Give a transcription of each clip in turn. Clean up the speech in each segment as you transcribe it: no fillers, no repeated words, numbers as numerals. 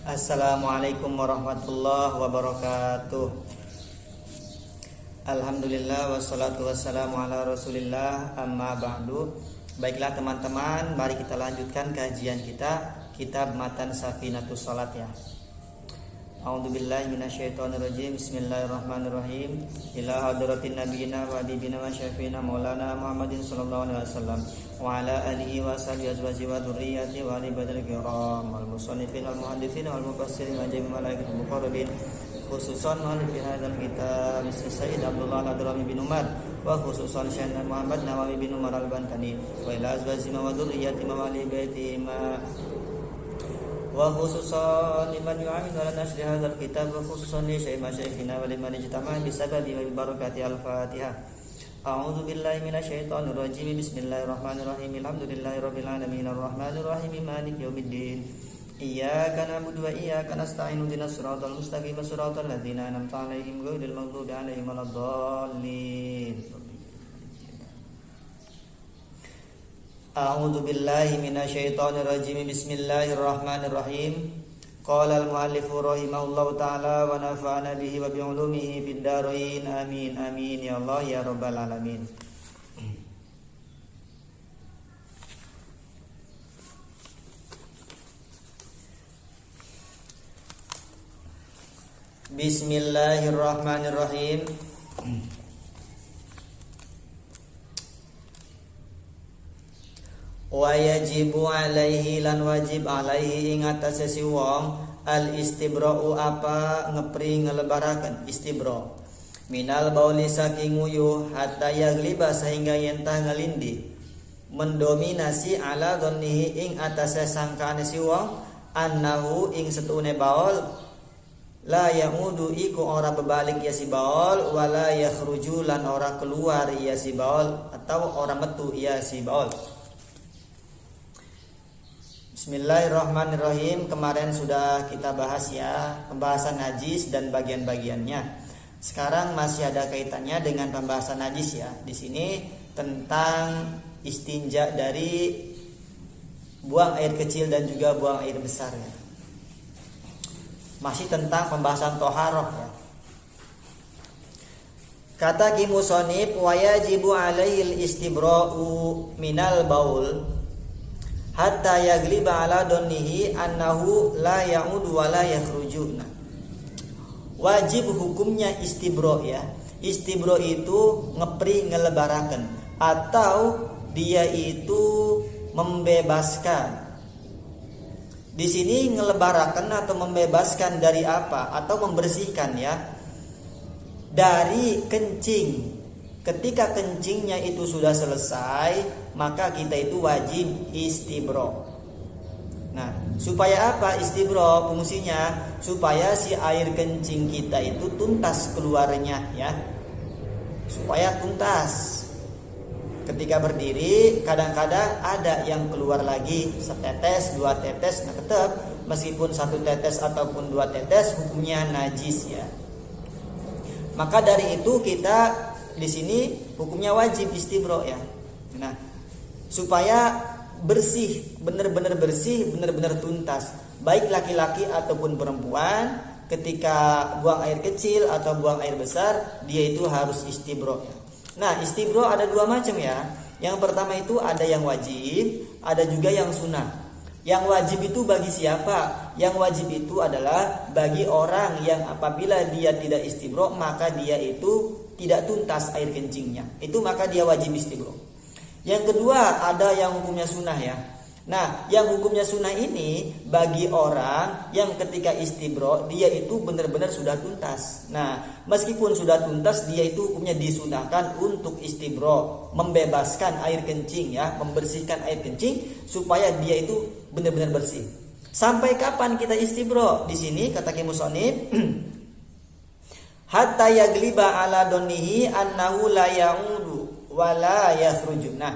Assalamualaikum warahmatullahi wabarakatuh. Alhamdulillah wassalatu wassalamu ala rasulillah amma ba'du. Baiklah teman-teman, mari kita lanjutkan kajian kita kitab Matan Safinatus Shalat ya. A'udzubillahi minasyaitonirrajim. Bismillahirrahmanirrahim. Ila hadratin nabiyina wa habibina wa syafiina maulana Muhammadin sallallahu alaihi wasallam wa ala alihi wa sahbihi azwaji wa dzurriyyati wa ali badal kiram wal musannifin wal muhadditsin wal mufassirin wa jami'il malaikatil muqarrabin khususan mu'allif hadzal kitab Sayyid Abdullah Al-Adrami bin Umar wa khususan Syekh Muhammad Nawawi bin Umar Al-Bantani wa ila azwaji wa dzurriyyati wa ali baiti wa khususan liman yu'aminu ala nasri hadzal kitab wa khususan li syaikhiina wa liman ijtama'a bisababi wa barakati al-Fatihah. A'udzu billahi minasyaitonir rajim. Bismillahirrahmanirrahim. Alhamdulillahirabbil alamin arrahmanir rahim maliki yaumiddin. Iyyaka na'budu wa iyyaka nasta'in ihdinas siratal mustaqim siratal ladzina an'amta 'alaihim ghairil maghdubi 'alaihim waladdallin. A'udzu billahi minasyaitonir rajim. Bismillahirrahmanirrahim. Qala al-mu'allifu rahimahullahu ta'ala wa nafa'ana bihi wa bi 'ulumihi fid dharain. Amin amin ya Allah ya rabbal alamin. Bismillahirrahmanirrahim. Wa yajibu alaihi lan wajib alaihi ing atase si wong al istibra'u apa ngepri ngelebaraken istibra minal bauli saking nguyuh hatta yagliba sehingga yentah ngelindi mendominasi ala dhannihi ing atase sangkaane si wong annahu ing setune baul la yaudu iku ora bebalik ya si baul wala yakhruju lan ora keluar ya si baul atau ora metu ya si baul. Bismillahirrahmanirrahim. Kemarin sudah kita bahas ya pembahasan najis dan bagian-bagiannya. Sekarang masih ada kaitannya dengan pembahasan najis ya. Di sini tentang istinja dari buang air kecil dan juga buang air besar ya. Masih tentang pembahasan toharoh ya. Kata Musonib wa yajibu alaihil istibra'u minal baul hatta yagliba ala dhannihi annahu la ya'udu wa la yakhruju. Wajib hukumnya istibro ya. Istibro itu ngepri ngelebaraken atau dia itu membebaskan. Di sini ngelebaraken atau membebaskan dari apa? Atau membersihkan ya. Dari kencing. Ketika kencingnya itu sudah selesai, maka kita itu wajib istibro. Nah, supaya apa istibro? Fungsinya supaya si air kencing kita itu tuntas keluarnya ya. Supaya tuntas. Ketika berdiri, kadang-kadang ada yang keluar lagi setetes, dua tetes. Nah, tetap meskipun satu tetes ataupun dua tetes hukumnya najis ya. Maka dari itu kita di sini hukumnya wajib istibro ya. Nah, supaya bersih, benar-benar bersih, benar-benar tuntas. Baik laki-laki ataupun perempuan, ketika buang air kecil atau buang air besar, dia itu harus istibro ya. Nah, istibro ada dua macam ya. Yang pertama itu ada yang wajib, ada juga yang sunnah. Yang wajib itu bagi siapa? Yang wajib itu adalah bagi orang yang apabila dia tidak istibro, maka dia itu tidak tuntas air kencingnya. Itu maka dia wajib istibro. Yang kedua ada yang hukumnya sunnah ya. Nah, yang hukumnya sunnah ini bagi orang yang ketika istibro dia itu benar-benar sudah tuntas. Nah, meskipun sudah tuntas dia itu hukumnya disunahkan untuk istibro, membebaskan air kencing ya, membersihkan air kencing supaya dia itu benar-benar bersih. Sampai kapan kita istibro? Di sini kata Musonib hatta yagliba ala dhannihi annahu la ya'udu wa la yakhruju. Nah,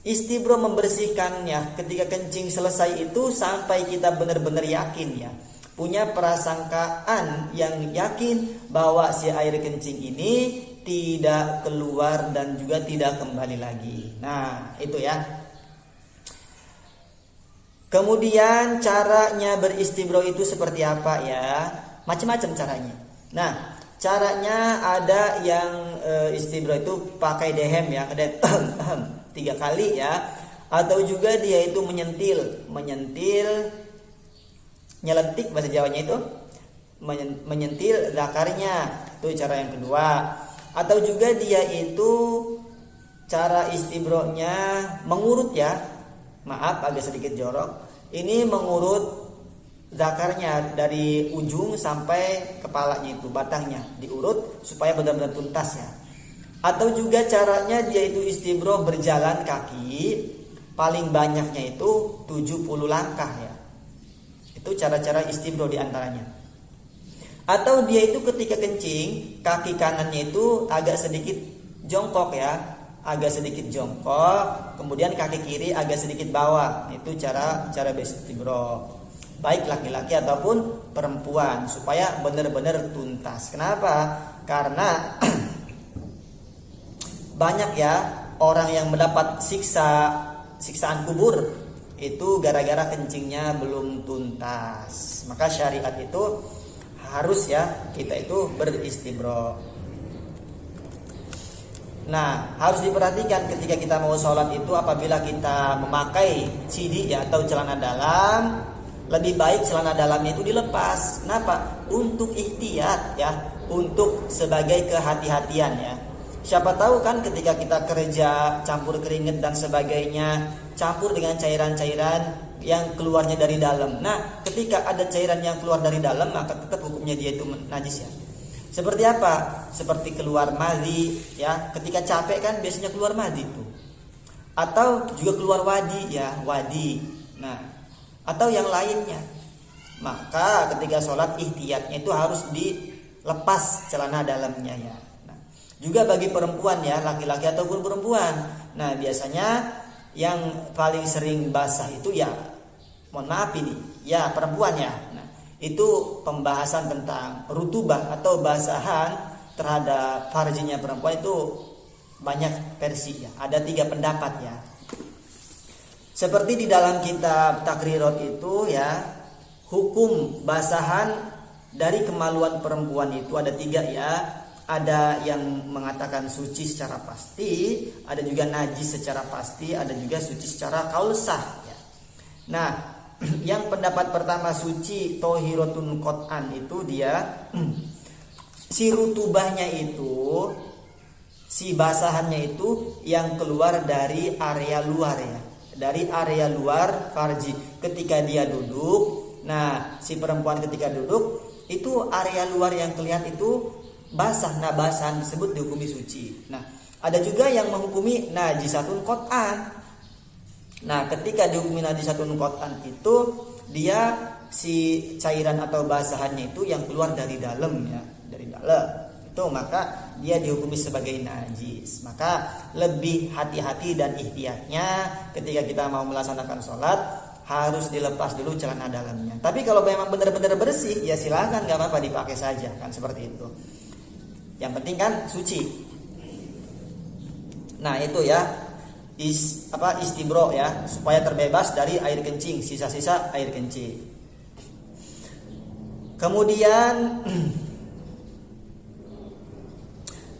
istibro membersihkannya ketika kencing selesai itu sampai kita benar-benar yakin ya. Punya prasangkaan yang yakin bahwa si air kencing ini tidak keluar dan juga tidak kembali lagi. Nah, itu ya. Kemudian caranya beristibro itu seperti apa ya? Macam-macam caranya. Nah, caranya ada yang istibro itu pakai dehem ya, ada 3 kali ya. Atau juga dia itu menyentil, nyelentik bahasa Jawanya itu, menyentil zakarnya, itu cara yang kedua. Atau juga dia itu cara istibronya mengurut ya, maaf agak sedikit jorok, ini mengurut zakarnya dari ujung sampai kepalanya itu, batangnya diurut supaya benar-benar tuntas ya. Atau juga caranya dia itu istibro berjalan kaki, paling banyaknya itu 70 langkah ya. Itu cara-cara istibro diantaranya. Atau dia itu ketika kencing, kaki kanannya itu agak sedikit jongkok ya, agak sedikit jongkok, kemudian kaki kiri agak sedikit bawah. Itu cara beristibro, baik laki-laki ataupun perempuan, supaya benar-benar tuntas. Kenapa? Karena banyak ya orang yang mendapat siksaan kubur itu gara-gara kencingnya belum tuntas. Maka syariat itu harus ya kita itu beristibro. Nah, harus diperhatikan ketika kita mau sholat itu, apabila kita memakai CD ya atau celana dalam, lebih baik celana dalamnya itu dilepas. Kenapa? Untuk ihtiyat ya, untuk sebagai kehati-hatian ya. Siapa tahu kan ketika kita kerja campur keringat dan sebagainya, campur dengan cairan-cairan yang keluarnya dari dalam. Nah, ketika ada cairan yang keluar dari dalam, maka tetap hukumnya dia itu najis ya. Seperti apa? Seperti keluar madhi ya. Ketika capek kan biasanya keluar madhi itu. Atau juga keluar wadi ya, wadi. Nah, atau yang lainnya. Maka ketika sholat ihtiyatnya itu harus dilepas celana dalamnya ya. Nah, juga bagi perempuan ya, laki-laki ataupun perempuan. Nah, biasanya yang paling sering basah itu ya, mohon maaf ini ya, perempuan ya. Nah, itu pembahasan tentang rutubah atau basahan terhadap farjinya perempuan itu banyak versi ya, ada 3 pendapat ya. Seperti di dalam kitab Takrirat itu ya, hukum basahan dari kemaluan perempuan itu ada 3 ya. Ada yang mengatakan suci secara pasti, ada juga najis secara pasti, ada juga suci secara kaulsah ya. Nah, yang pendapat pertama suci tohiratun qot'an itu dia si rutubahnya itu, si basahannya itu yang keluar dari area luar ya, dari area luar farji ketika dia duduk. Nah, si perempuan ketika duduk itu area luar yang terlihat itu basah. Nah, basahan disebut dihukumi suci. Nah, ada juga yang menghukumi najisatun qot'an. Nah, ketika dihukumi najisatun qot'an itu dia si cairan atau basahannya itu yang keluar dari dalam ya, dari dalam. Itu maka dia dihukumi sebagai najis. Maka lebih hati-hati dan ihtiyatnya ketika kita mau melaksanakan sholat, harus dilepas dulu celana dalamnya. Tapi kalau memang benar-benar bersih ya silakan, nggak apa-apa dipakai saja kan, seperti itu. Yang penting kan suci. Nah, itu ya istibro ya, supaya terbebas dari air kencing, sisa-sisa air kencing. Kemudian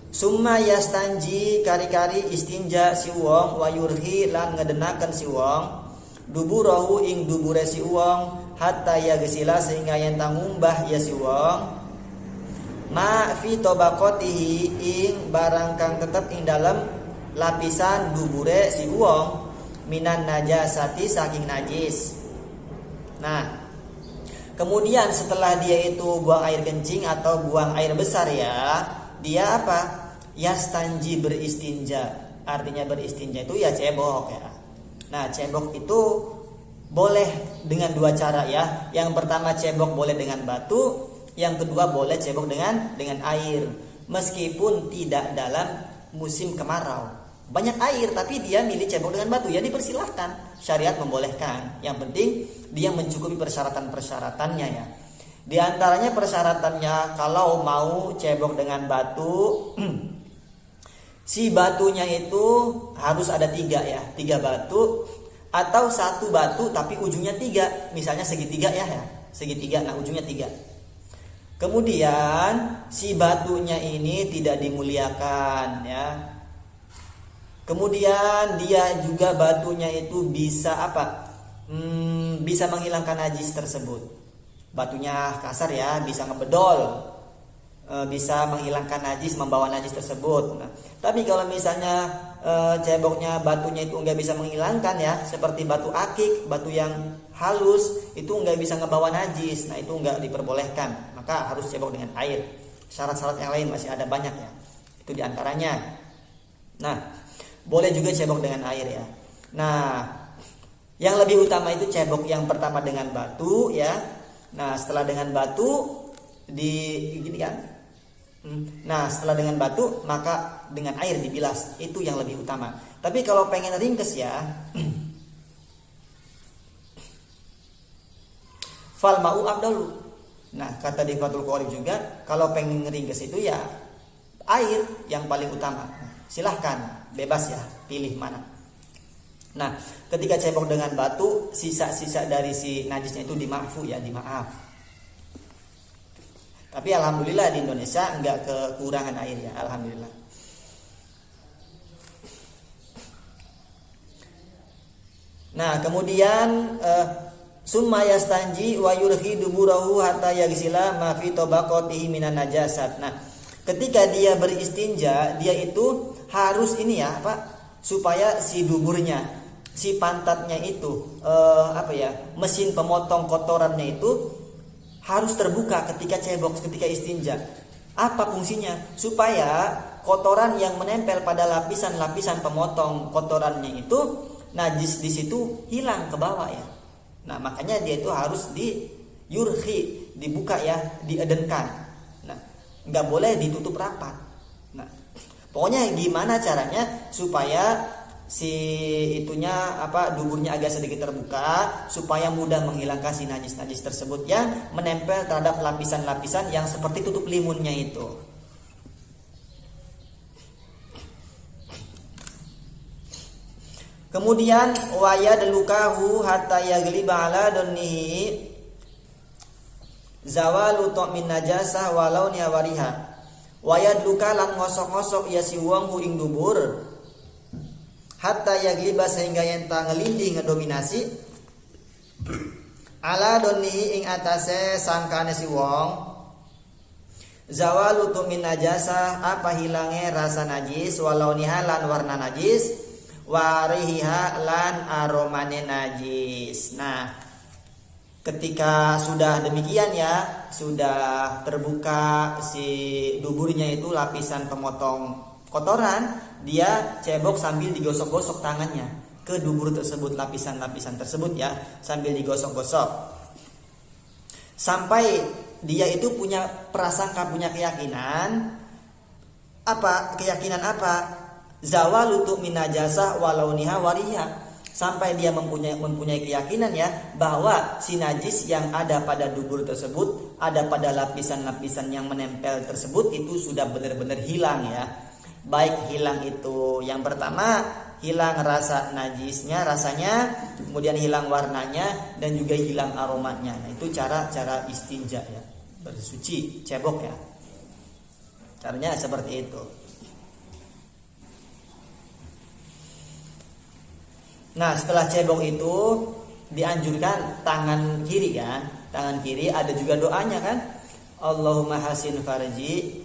summa yastanji kari-kari istinja si wong wa yurhi lan ngedenaken si wong duburahu ing dubure si wong hatta yagsila sehingga yen tangumbah ya si wong ma fi tabaqatihi ing barang kang tetep ing dalam lapisan dubure si wong minan najasati saking najis. Nah, kemudian setelah dia itu buang air kencing atau buang air besar ya, dia apa? Yastanji beristinja. Artinya beristinja itu ya cebok ya. Nah, cebok itu boleh dengan 2 cara ya. Yang pertama cebok boleh dengan batu, yang kedua boleh cebok dengan air. Meskipun tidak dalam musim kemarau, banyak air tapi dia milih cebok dengan batu ya, dipersilahkan, syariat membolehkan. Yang penting dia mencukupi persyaratan-persyaratannya ya. Di antaranya persyaratannya kalau mau cebok dengan batu si batunya itu harus ada 3 ya, 3 batu atau satu batu tapi ujungnya 3, misalnya segitiga ya, segitiga, nah ujungnya 3. Kemudian si batunya ini tidak dimuliakan ya. Kemudian dia juga batunya itu bisa apa? Bisa menghilangkan najis tersebut. Batunya kasar ya, bisa ngebedol, bisa menghilangkan najis, membawa najis tersebut. Nah, tapi kalau misalnya ceboknya batunya itu nggak bisa menghilangkan ya, seperti batu akik, batu yang halus itu nggak bisa ngebawa najis. Nah itu nggak diperbolehkan, maka harus cebok dengan air. Syarat-syarat yang lain masih ada banyak ya, itu diantaranya. Nah boleh juga cebok dengan air ya. Nah yang lebih utama itu cebok yang pertama dengan batu ya. Nah setelah dengan batu gini kan. Nah setelah dengan batu maka dengan air dibilas, itu yang lebih utama. Tapi kalau pengen ringkes ya, fal ma'u abdalu. Nah kata di Fathul Qorib juga, kalau pengen ringkes itu ya air yang paling utama. Silahkan bebas ya, pilih mana. Nah ketika cebok dengan batu, sisa-sisa dari si najisnya itu dimaafu ya, dimaaf. Tapi alhamdulillah di Indonesia enggak kekurangan air ya, alhamdulillah. Nah kemudian summa yastanji wa yurhi duburahu hatta yagsila ma fi tabaqatihi minan najasat. Nah ketika dia beristinja, dia itu harus ini ya apa, supaya si duburnya, si pantatnya itu mesin pemotong kotorannya itu harus terbuka ketika cebok, ketika istinja. Apa fungsinya? Supaya kotoran yang menempel pada lapisan-lapisan pemotong kotorannya itu, najis di situ hilang ke bawah ya. Nah makanya dia itu harus dibuka ya, diedenkan. Nah nggak boleh ditutup rapat. Nah pokoknya gimana caranya supaya si itunya duburnya agak sedikit terbuka, supaya mudah menghilangkan si najis-najis tersebut yang menempel terhadap lapisan-lapisan yang seperti tutup limunnya itu. Kemudian wayad lukahu hatta yagliba ala donnihi zawalu min najasah walau niawariha. Wayad luka lan ngosok-ngosok ya si wong hu ing dubur hatta yagliba sehingga yenta ngelindih ngedominasi ala donihi ing atase sangkane si wong zawalu min najasah apa hilange rasa najis walau nihalan warna najis warihiha lan aromane najis. Nah ketika sudah demikian ya, sudah terbuka si duburnya itu lapisan pemotong kotoran, dia cebok sambil digosok-gosok tangannya ke dubur tersebut, lapisan-lapisan tersebut ya, sambil digosok-gosok sampai dia itu punya prasangka, punya keyakinan apa? Zawalu min najasah walau niha wariha, sampai dia mempunyai keyakinan ya bahwa si najis yang ada pada dubur tersebut, ada pada lapisan-lapisan yang menempel tersebut itu sudah benar-benar hilang ya. Baik hilang itu yang pertama, hilang rasa najisnya, rasanya, kemudian hilang warnanya dan juga hilang aromanya. Nah itu cara istinja ya, bersuci cebok ya, caranya seperti itu. Nah setelah cebok itu dianjurkan tangan kiri kan, tangan kiri ada juga doanya kan, Allahumma hasin farji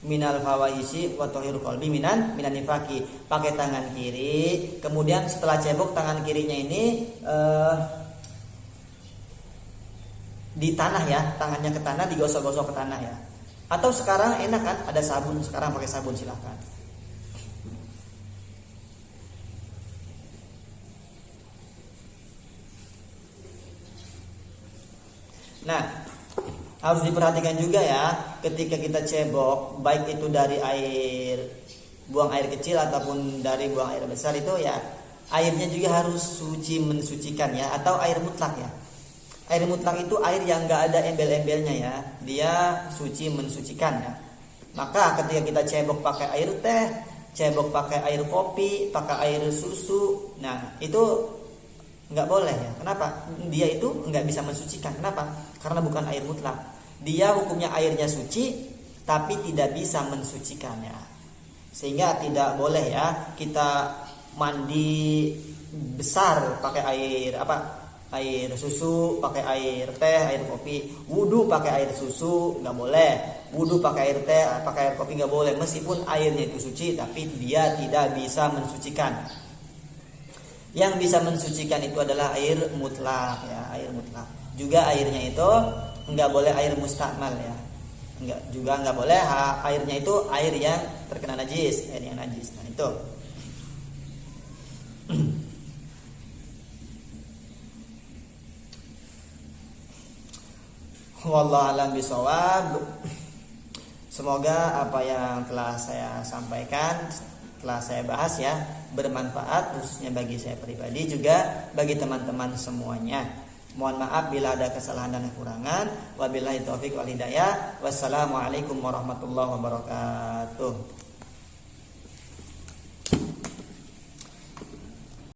minal fawaisi wa tahhir qalbi minan nifaqi, pakai tangan kiri. Kemudian setelah cebok tangan kirinya ini di tanah ya, tangannya ke tanah, digosok-gosok ke tanah ya. Atau sekarang enak kan, ada sabun, sekarang pakai sabun silahkan. Nah harus diperhatikan juga ya ketika kita cebok, baik itu dari buang air kecil ataupun dari buang air besar, itu ya airnya juga harus suci, mensucikan ya, atau air mutlak ya. Air mutlak itu air yang gak ada embel-embelnya ya, dia suci, mensucikan ya. Maka ketika kita cebok pakai air teh, cebok pakai air kopi, pakai air susu. Nah, itu nggak boleh ya. Kenapa? Dia itu nggak bisa mensucikan. Kenapa? Karena bukan air mutlak. Dia hukumnya airnya suci, tapi tidak bisa mensucikannya. Sehingga tidak boleh ya kita mandi besar pakai air susu, pakai air teh, air kopi. Wudu pakai air susu nggak boleh. Wudu pakai air teh, pakai air kopi nggak boleh. Meskipun airnya itu suci, tapi dia tidak bisa mensucikan. Yang bisa mensucikan itu adalah air mutlak ya, air mutlak. Juga airnya itu nggak boleh air mustakmal ya. Nggak boleh airnya itu air yang terkena najis, air yang najis. Nah, itu. Wallahu a'lam bishawab. Semoga apa yang telah saya sampaikan, telah saya bahas ya, bermanfaat khususnya bagi saya pribadi, juga bagi teman-teman semuanya. Mohon maaf bila ada kesalahan dan kekurangan. Wabillahi taufik wal hidayah. Wassalamualaikum warahmatullahi wabarakatuh.